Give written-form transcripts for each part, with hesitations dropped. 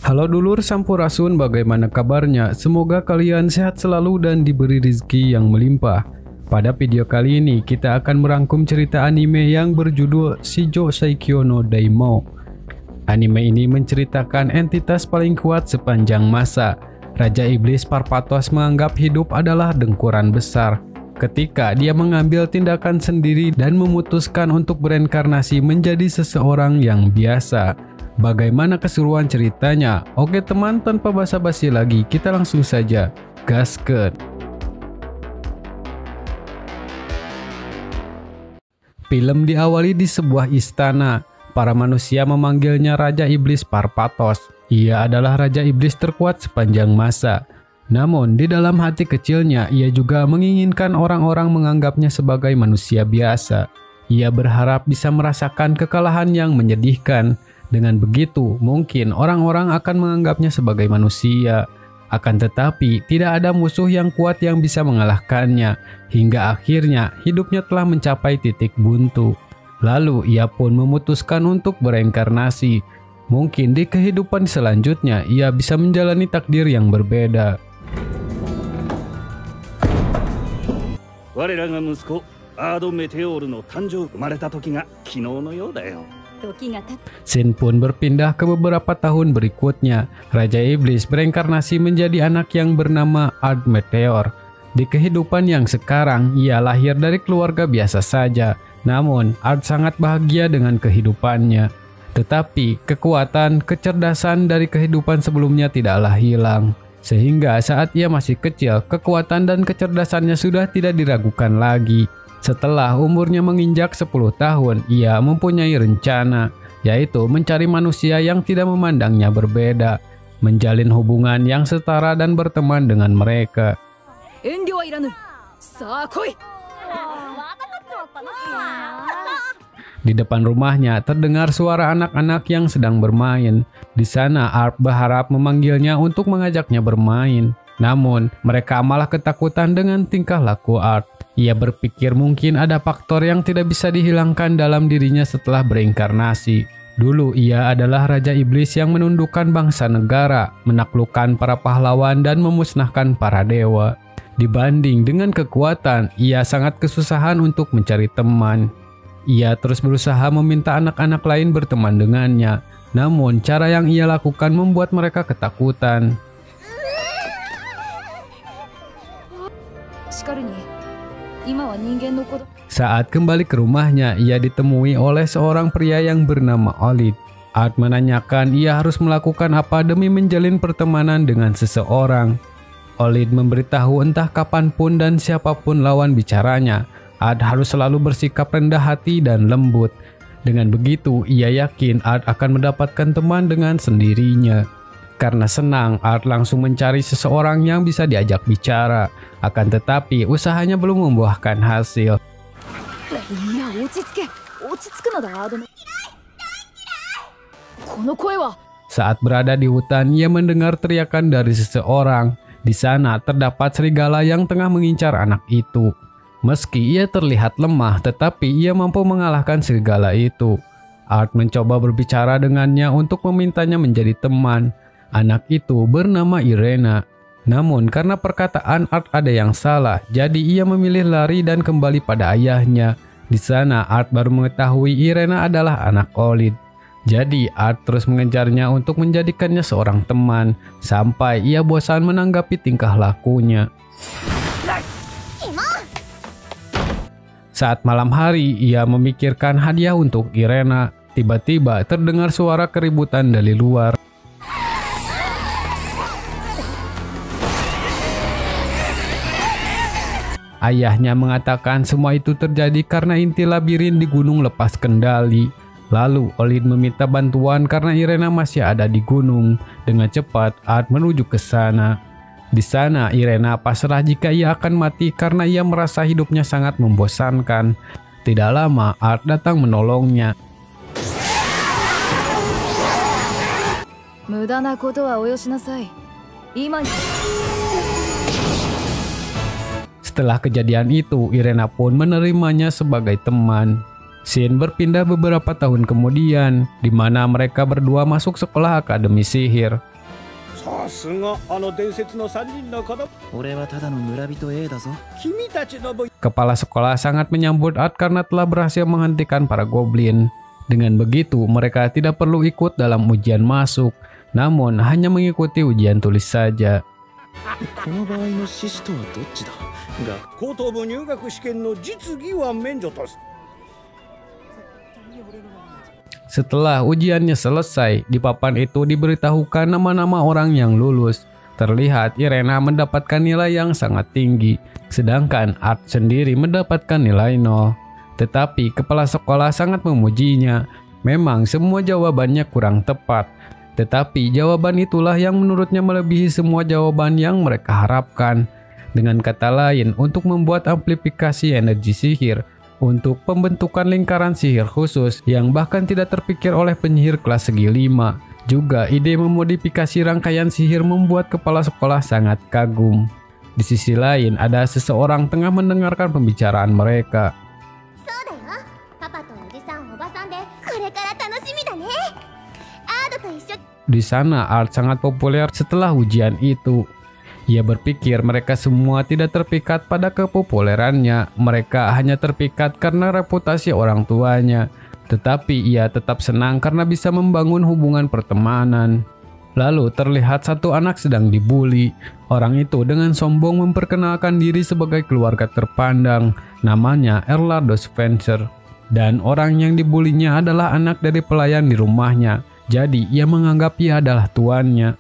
Halo dulur Sampurasun, bagaimana kabarnya? Semoga kalian sehat selalu dan diberi rezeki yang melimpah. Pada video kali ini kita akan merangkum cerita anime yang berjudul Shijo Saikyo no Daimyo. Anime ini menceritakan entitas paling kuat sepanjang masa. Raja Iblis Parpatos menganggap hidup adalah dengkuran besar. Ketika dia mengambil tindakan sendiri dan memutuskan untuk bereinkarnasi menjadi seseorang yang biasa. Bagaimana keseruan ceritanya? Oke teman, tanpa basa-basi lagi, kita langsung saja gaskeun. Film diawali di sebuah istana. Para manusia memanggilnya Raja Iblis Parpatos. Ia adalah Raja Iblis terkuat sepanjang masa. Namun, di dalam hati kecilnya, ia juga menginginkan orang-orang menganggapnya sebagai manusia biasa. Ia berharap bisa merasakan kekalahan yang menyedihkan. Dengan begitu, mungkin orang-orang akan menganggapnya sebagai manusia. Akan tetapi, tidak ada musuh yang kuat yang bisa mengalahkannya. Hingga akhirnya, hidupnya telah mencapai titik buntu. Lalu, ia pun memutuskan untuk bereinkarnasi. Mungkin di kehidupan selanjutnya, ia bisa menjalani takdir yang berbeda. Scene pun berpindah ke beberapa tahun berikutnya. Raja Iblis bereinkarnasi menjadi anak yang bernama Ard Meteor. Di kehidupan yang sekarang, ia lahir dari keluarga biasa saja. Namun, Ard sangat bahagia dengan kehidupannya. Tetapi, kekuatan, kecerdasan dari kehidupan sebelumnya tidaklah hilang. Sehingga saat ia masih kecil, kekuatan dan kecerdasannya sudah tidak diragukan lagi. Setelah umurnya menginjak 10 tahun, ia mempunyai rencana, yaitu mencari manusia yang tidak memandangnya berbeda, menjalin hubungan yang setara dan berteman dengan mereka. Di depan rumahnya terdengar suara anak-anak yang sedang bermain. Di sana Ard berharap memanggilnya untuk mengajaknya bermain. Namun, mereka malah ketakutan dengan tingkah laku Ard. Ia berpikir mungkin ada faktor yang tidak bisa dihilangkan dalam dirinya setelah bereinkarnasi. Dulu ia adalah Raja Iblis yang menundukkan bangsa negara, menaklukkan para pahlawan dan memusnahkan para dewa. Dibanding dengan kekuatan, ia sangat kesusahan untuk mencari teman. Ia terus berusaha meminta anak-anak lain berteman dengannya. Namun, cara yang ia lakukan membuat mereka ketakutan. Saat kembali ke rumahnya, ia ditemui oleh seorang pria yang bernama Olid. Ard menanyakan ia harus melakukan apa demi menjalin pertemanan dengan seseorang. Olid memberitahu entah kapanpun dan siapapun lawan bicaranya, Ard harus selalu bersikap rendah hati dan lembut. Dengan begitu, ia yakin Ard akan mendapatkan teman dengan sendirinya. Karena senang, Ard langsung mencari seseorang yang bisa diajak bicara. Akan tetapi, usahanya belum membuahkan hasil. Saat berada di hutan, ia mendengar teriakan dari seseorang. Di sana terdapat serigala yang tengah mengincar anak itu. Meski ia terlihat lemah, tetapi ia mampu mengalahkan serigala itu. Ard mencoba berbicara dengannya untuk memintanya menjadi teman. Anak itu bernama Irena. Namun karena perkataan Ard ada yang salah, jadi ia memilih lari dan kembali pada ayahnya. Di sana Ard baru mengetahui Irena adalah anak Olid. Jadi Ard terus mengejarnya untuk menjadikannya seorang teman, sampai ia bosan menanggapi tingkah lakunya. Saat malam hari, ia memikirkan hadiah untuk Irena. Tiba-tiba terdengar suara keributan dari luar. Ayahnya mengatakan semua itu terjadi karena inti labirin di gunung lepas kendali. Lalu Olid meminta bantuan karena Irena masih ada di gunung. Dengan cepat, Ard menuju ke sana. Di sana, Irena pasrah jika ia akan mati karena ia merasa hidupnya sangat membosankan. Tidak lama, Ard datang menolongnya. Setelah kejadian itu, Irena pun menerimanya sebagai teman. Scene berpindah beberapa tahun kemudian, di mana mereka berdua masuk sekolah akademi sihir. さすがあの伝説の3人の子供。俺はただの村人 A だぞ。君たちの部 Kepala sekolah sangat menyambut Art karena telah berhasil menghentikan para goblin. Dengan begitu, mereka tidak perlu ikut dalam ujian masuk, namun hanya mengikuti ujian tulis saja. この場合の獅子とはどっちだ？が高等部入学試験の実技は免除とす。 Setelah ujiannya selesai, di papan itu diberitahukan nama-nama orang yang lulus. Terlihat Irena mendapatkan nilai yang sangat tinggi, sedangkan Art sendiri mendapatkan nilai 0. Tetapi kepala sekolah sangat memujinya. Memang semua jawabannya kurang tepat, tetapi jawaban itulah yang menurutnya melebihi semua jawaban yang mereka harapkan. Dengan kata lain, untuk membuat amplifikasi energi sihir, untuk pembentukan lingkaran sihir khusus yang bahkan tidak terpikir oleh penyihir kelas segi 5. Juga ide memodifikasi rangkaian sihir membuat kepala sekolah sangat kagum. Di sisi lain, ada seseorang tengah mendengarkan pembicaraan mereka. Di sana, Art sangat populer setelah ujian itu. Ia berpikir mereka semua tidak terpikat pada kepopulerannya, mereka hanya terpikat karena reputasi orang tuanya. Tetapi ia tetap senang karena bisa membangun hubungan pertemanan. Lalu terlihat satu anak sedang dibully. Orang itu dengan sombong memperkenalkan diri sebagai keluarga terpandang, namanya Erlardo Spencer. Dan orang yang dibulinya adalah anak dari pelayan di rumahnya, jadi ia menganggap ia adalah tuannya.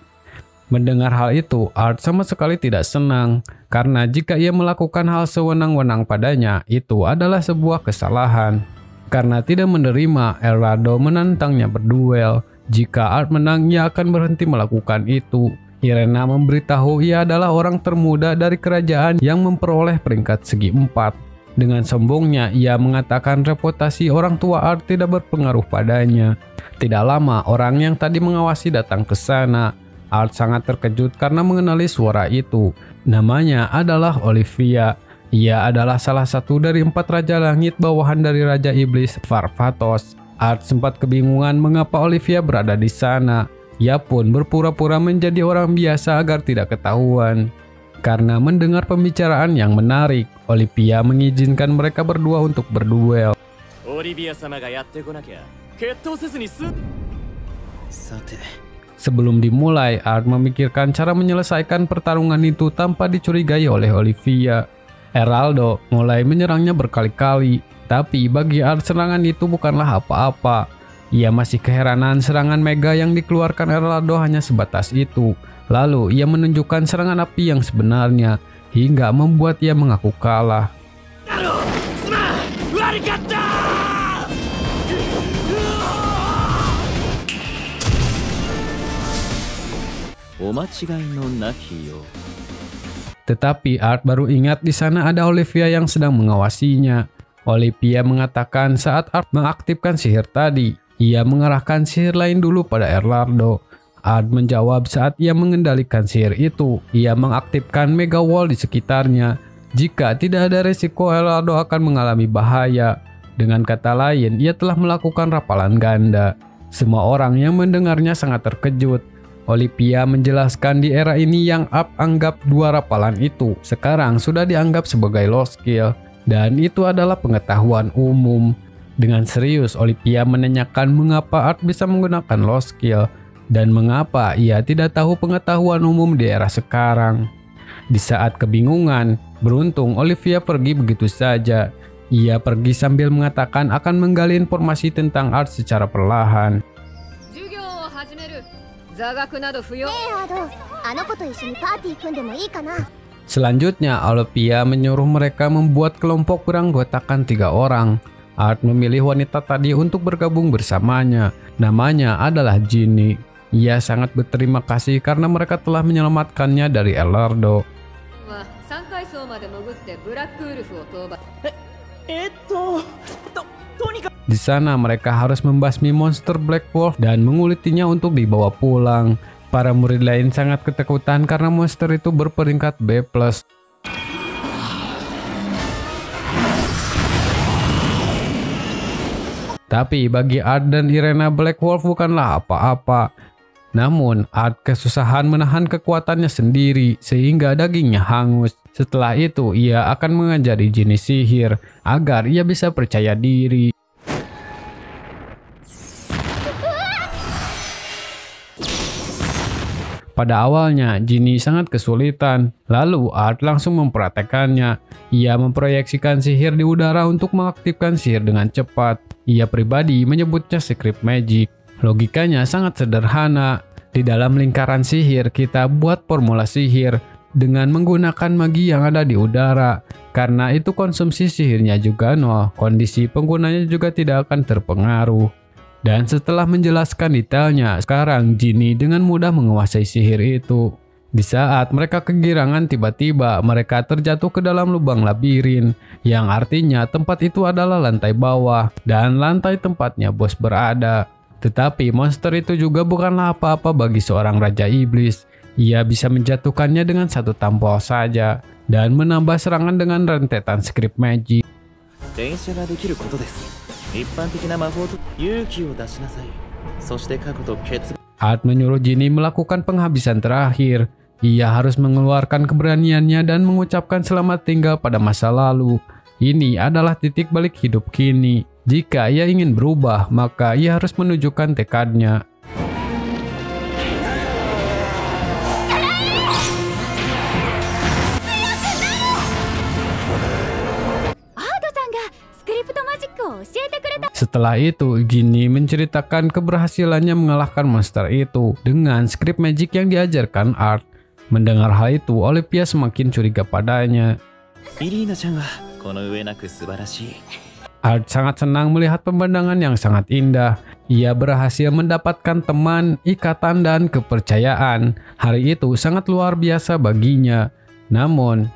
Mendengar hal itu, Art sama sekali tidak senang, karena jika ia melakukan hal sewenang-wenang padanya, itu adalah sebuah kesalahan. Karena tidak menerima, Erlardo menantangnya berduel. Jika Art menang, ia akan berhenti melakukan itu. Irena memberitahu ia adalah orang termuda dari kerajaan yang memperoleh peringkat segi 4. Dengan sombongnya, ia mengatakan reputasi orang tua Art tidak berpengaruh padanya. Tidak lama, orang yang tadi mengawasi datang ke sana. Art sangat terkejut karena mengenali suara itu. Namanya adalah Olivia. Ia adalah salah satu dari 4 Raja Langit bawahan dari Raja Iblis Varvatos. Art sempat kebingungan mengapa Olivia berada di sana. Ia pun berpura-pura menjadi orang biasa agar tidak ketahuan. Karena mendengar pembicaraan yang menarik, Olivia mengizinkan mereka berdua untuk berduel. Olivia-samaがやってこなきゃ決闘せずにす。さて Sebelum dimulai, Art memikirkan cara menyelesaikan pertarungan itu tanpa dicurigai oleh Olivia. Erlardo mulai menyerangnya berkali-kali, tapi bagi Art serangan itu bukanlah apa-apa. Ia masih keheranan serangan mega yang dikeluarkan Erlardo hanya sebatas itu. Lalu ia menunjukkan serangan api yang sebenarnya, hingga membuat ia mengaku kalah. Tetapi Art baru ingat di sana ada Olivia yang sedang mengawasinya. Olivia mengatakan saat Art mengaktifkan sihir tadi, ia mengarahkan sihir lain dulu pada Erlardo. Art menjawab saat ia mengendalikan sihir itu, ia mengaktifkan Mega Wall di sekitarnya. Jika tidak ada resiko, Erlardo akan mengalami bahaya. Dengan kata lain, ia telah melakukan rapalan ganda. Semua orang yang mendengarnya sangat terkejut. Olivia menjelaskan di era ini yang Art anggap 2 rapalan itu sekarang sudah dianggap sebagai low skill, dan itu adalah pengetahuan umum. Dengan serius, Olivia menanyakan mengapa Art bisa menggunakan low skill dan mengapa ia tidak tahu pengetahuan umum di era sekarang. Di saat kebingungan, beruntung Olivia pergi begitu saja. Ia pergi sambil mengatakan akan menggali informasi tentang Art secara perlahan. Selanjutnya, Olivia menyuruh mereka membuat kelompok beranggotakan 3 orang. Art memilih wanita tadi untuk bergabung bersamanya. Namanya adalah Ginny. Ia sangat berterima kasih karena mereka telah menyelamatkannya dari Erlardo. Di sana mereka harus membasmi monster Black Wolf dan mengulitinya untuk dibawa pulang. Para murid lain sangat ketakutan karena monster itu berperingkat B+. Tapi bagi Art dan Irena, Black Wolf bukanlah apa-apa. Namun Art kesusahan menahan kekuatannya sendiri sehingga dagingnya hangus. Setelah itu ia akan mengajari jenis sihir agar ia bisa percaya diri. Pada awalnya, Ginny sangat kesulitan, lalu Art langsung mempraktekannya. Ia memproyeksikan sihir di udara untuk mengaktifkan sihir dengan cepat. Ia pribadi menyebutnya secret magic. Logikanya sangat sederhana. Di dalam lingkaran sihir, kita buat formula sihir dengan menggunakan magi yang ada di udara. Karena itu konsumsi sihirnya juga nol, kondisi penggunanya juga tidak akan terpengaruh. Dan setelah menjelaskan detailnya, sekarang Ginny dengan mudah menguasai sihir itu. Di saat mereka kegirangan, tiba-tiba mereka terjatuh ke dalam lubang labirin, yang artinya tempat itu adalah lantai bawah, dan lantai tempatnya bos berada. Tetapi monster itu juga bukanlah apa-apa bagi seorang Raja Iblis. Ia bisa menjatuhkannya dengan satu tampol saja, dan menambah serangan dengan rentetan script magic. 連射ができることです。一般的な魔法と勇気を出しなさい。そして過去と決 Art menyuruh Ginny melakukan penghabisan terakhir. Ia harus mengeluarkan keberaniannya dan mengucapkan selamat tinggal pada masa lalu. Ini adalah titik balik hidup kini. Jika ia ingin berubah, maka ia harus menunjukkan tekadnya. Setelah itu, Ginny menceritakan keberhasilannya mengalahkan monster itu dengan script magic yang diajarkan Art. Mendengar hal itu, Olivia semakin curiga padanya. イリーナちゃんはこの上なく素晴らしい。 Art sangat senang melihat pemandangan yang sangat indah. Ia berhasil mendapatkan teman, ikatan, dan kepercayaan. Hari itu sangat luar biasa baginya. Namun,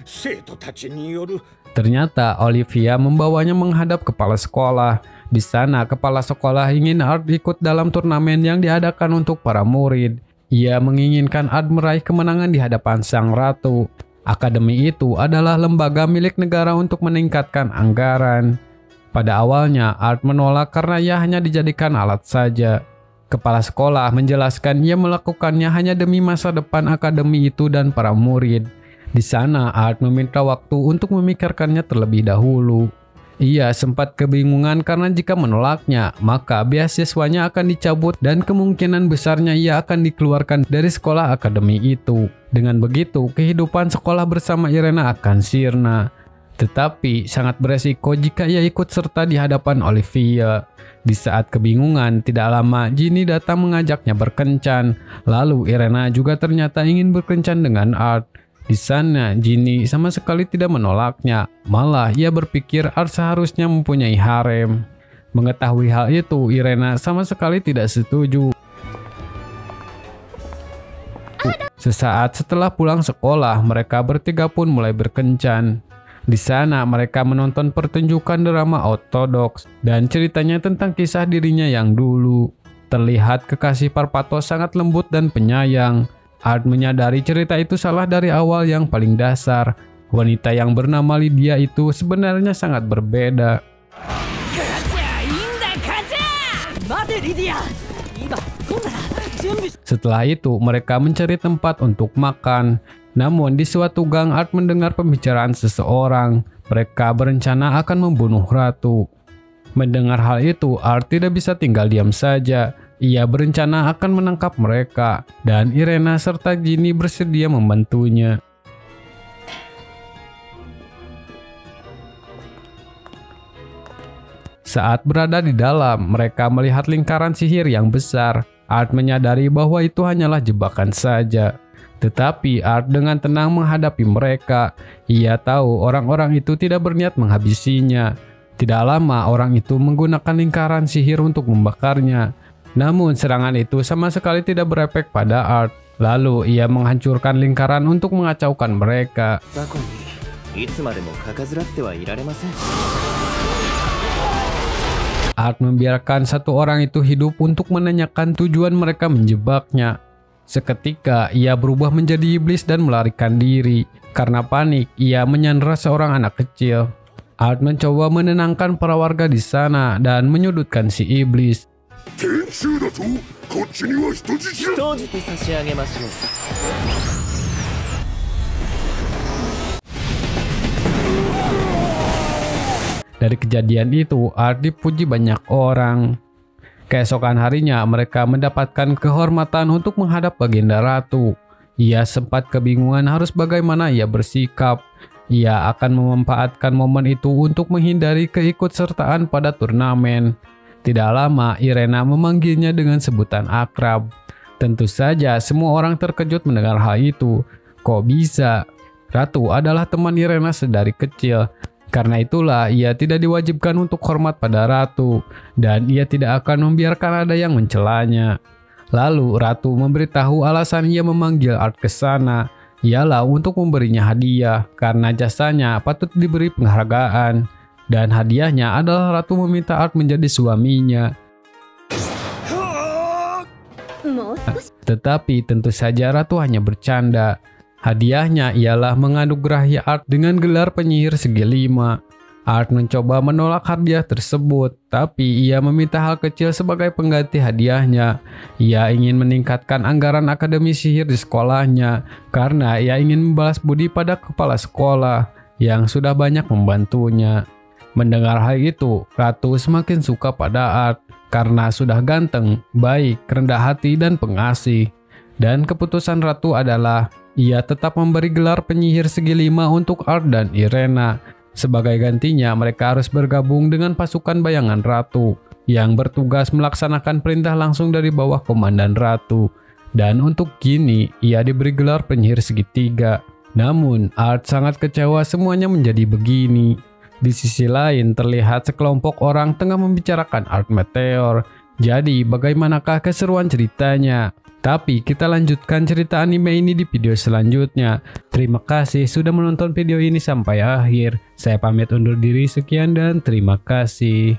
生徒たちによる ternyata Olivia membawanya menghadap kepala sekolah. Di sana, kepala sekolah ingin Art ikut dalam turnamen yang diadakan untuk para murid. Ia menginginkan Art meraih kemenangan di hadapan sang ratu. Akademi itu adalah lembaga milik negara untuk meningkatkan anggaran. Pada awalnya, Art menolak karena ia hanya dijadikan alat saja. Kepala sekolah menjelaskan ia melakukannya hanya demi masa depan akademi itu dan para murid. Di sana, Art meminta waktu untuk memikirkannya terlebih dahulu. Ia sempat kebingungan karena jika menolaknya, maka beasiswanya akan dicabut dan kemungkinan besarnya ia akan dikeluarkan dari sekolah akademi itu. Dengan begitu, kehidupan sekolah bersama Irena akan sirna. Tetapi sangat beresiko jika ia ikut serta di hadapan Olivia. Di saat kebingungan, tidak lama Ginny datang mengajaknya berkencan. Lalu Irena juga ternyata ingin berkencan dengan Art. Di sana, Ginny sama sekali tidak menolaknya. Malah ia berpikir Art seharusnya mempunyai harem. Mengetahui hal itu, Irena sama sekali tidak setuju. Sesaat setelah pulang sekolah, mereka bertiga pun mulai berkencan. Di sana, mereka menonton pertunjukan drama ortodoks dan ceritanya tentang kisah dirinya yang dulu. Terlihat kekasih Parpatos sangat lembut dan penyayang. Art menyadari cerita itu salah dari awal yang paling dasar. Wanita yang bernama Lydia itu sebenarnya sangat berbeda. Setelah itu, mereka mencari tempat untuk makan. Namun, di suatu gang Art mendengar pembicaraan seseorang. Mereka berencana akan membunuh ratu. Mendengar hal itu, Art tidak bisa tinggal diam saja. Ia berencana akan menangkap mereka, dan Irena serta Ginny bersedia membantunya. Saat berada di dalam, mereka melihat lingkaran sihir yang besar. Art menyadari bahwa itu hanyalah jebakan saja. Tetapi Art dengan tenang menghadapi mereka. Ia tahu orang-orang itu tidak berniat menghabisinya. Tidak lama orang itu menggunakan lingkaran sihir untuk membakarnya. Namun serangan itu sama sekali tidak berefek pada Art. Lalu ia menghancurkan lingkaran untuk mengacaukan mereka. Art membiarkan satu orang itu hidup untuk menanyakan tujuan mereka menjebaknya. Seketika ia berubah menjadi iblis dan melarikan diri. Karena panik, ia menyandera seorang anak kecil. Art mencoba menenangkan para warga di sana dan menyudutkan si iblis. 天柱だとこっちには人質だ。閉じて差し上げましょう。 Dari kejadian itu, Art dipuji banyak orang. Keesokan harinya, mereka mendapatkan kehormatan untuk menghadap Baginda Ratu. Ia sempat kebingungan harus bagaimana ia bersikap. Ia akan memanfaatkan momen itu untuk menghindari keikutsertaan pada turnamen. Tidak lama, Irena memanggilnya dengan sebutan akrab. Tentu saja, semua orang terkejut mendengar hal itu. Kok bisa? Ratu adalah teman Irena sedari kecil. Karena itulah ia tidak diwajibkan untuk hormat pada Ratu, dan ia tidak akan membiarkan ada yang mencelanya. Lalu Ratu memberitahu alasan ia memanggil Art ke sana, ialah untuk memberinya hadiah karena jasanya patut diberi penghargaan. Dan hadiahnya adalah Ratu meminta Art menjadi suaminya. Tetapi tentu saja Ratu hanya bercanda. Hadiahnya ialah menganugerahi Art dengan gelar penyihir segi 5. Art mencoba menolak hadiah tersebut, tapi ia meminta hal kecil sebagai pengganti hadiahnya. Ia ingin meningkatkan anggaran akademi sihir di sekolahnya, karena ia ingin membalas budi pada kepala sekolah yang sudah banyak membantunya. Mendengar hal itu, Ratu semakin suka pada Art, karena sudah ganteng, baik, rendah hati, dan pengasih. Dan keputusan Ratu adalah ia tetap memberi gelar penyihir segi 5 untuk Art dan Irena. Sebagai gantinya, mereka harus bergabung dengan pasukan bayangan Ratu yang bertugas melaksanakan perintah langsung dari bawah komandan Ratu. Dan untuk kini, ia diberi gelar penyihir segi 3. Namun, Art sangat kecewa semuanya menjadi begini. Di sisi lain, terlihat sekelompok orang tengah membicarakan Art Meteor. Jadi, bagaimanakah keseruan ceritanya? Tapi kita lanjutkan cerita anime ini di video selanjutnya. Terima kasih sudah menonton video ini sampai akhir. Saya pamit undur diri, sekian dan terima kasih.